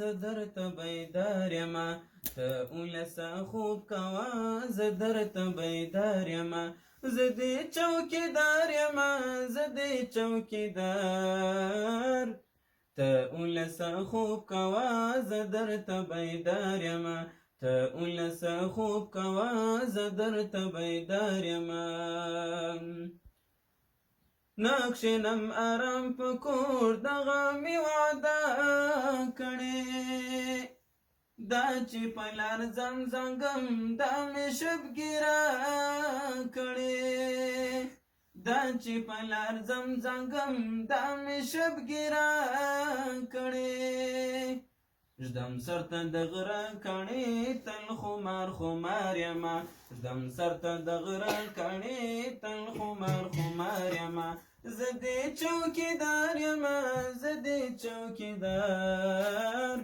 زه درته بیدار یمه ته اولسه خوب کوه زه درته بیدار یمه زه دې چوکیدار یمه زه دې چوکیدار ته اولسه خوب کوه زه درته بیدار یمه ته اولسه خوب کوه زه درته بیدار یمه نکښېنم ارام په کور دغه مې وعده کړې دا چې په لار ځم زنګم دا مې شبګیره کړې دا چې په لار ځم زنګم دا مې شبګیره کړې ږدم سرته د غره کاڼې تل خمار خمار یمه ږدم سرته د غره کاڼې تل خمار خمار یمه زه دې چوکیدار یمه زه دې چوکیدار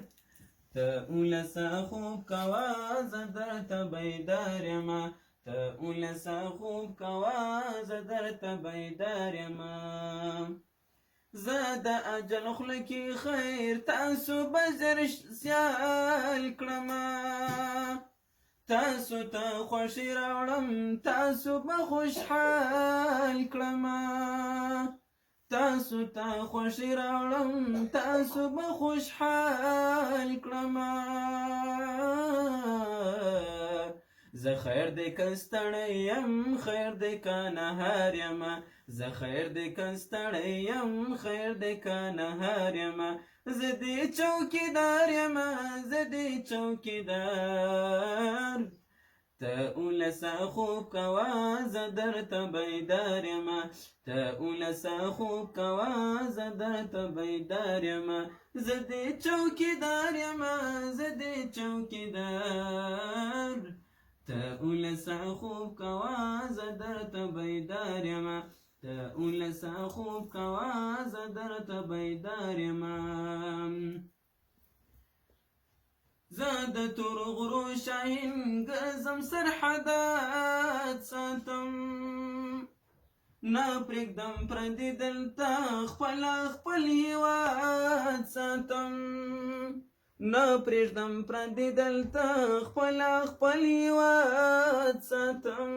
ته اولسه خوب کوه زه درته بیدار یمه ته اولسه خوب کوه زه درته بیدار یمه زه د اجل خوله کې خیر تاسو به زر سیال کړمه تاسو ته خوښي راوړم تاسو به خوشحال کړمه تاسو ته خوښي راوړم تاسو به خوشحال کړمه زه خیر دې که ستړی یم خیر دې که نهار یمه زه خیر دې که ستړی یم خیر دې که نهار یمه زه دې چوکیدار یمه زه دې چوکیدار ته اولسه خوب کوه زه درته بیدار یمه ته اولسه خوب کوه زه درته بیدار یمه زه دې چوکیدار یمه زه دې چوکیدار ته اولسه خوب کوه زه درته بیدار یمه ته اولسه خوب کوه زه درته بیدار یمه زه د تور غرو شاهین ګرځم سرحدات ساتم نه پرېږدم پردي دلته خپل هېواد ساتم نه پرېږدم پردي دلته خپل هېواد ساتم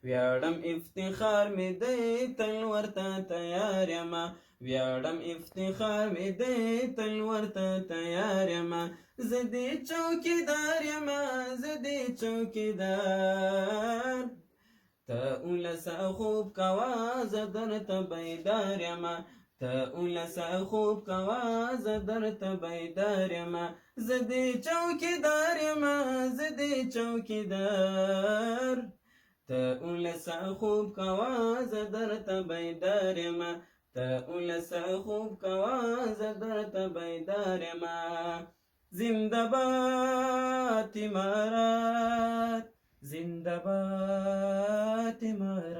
ویاړم افتخار مې دی تل ورته تیار یمه ویاړم افتخار مې دی تل ورته تیار یمه زه دې چوکیدار یمه زه دې چوکیدار ته اولسه خوب کوه زه درته بیدار یمه ته اولسه خوب کوه زه درته بیدار یمه زه دې چوکیدار یمه زه دې چوکیدار ته اولسه خوب کوه زه درته بیدار یمه ته اولسه خوب کوه زه درته بیدار یمه زنده باد امارات زنده باد امارات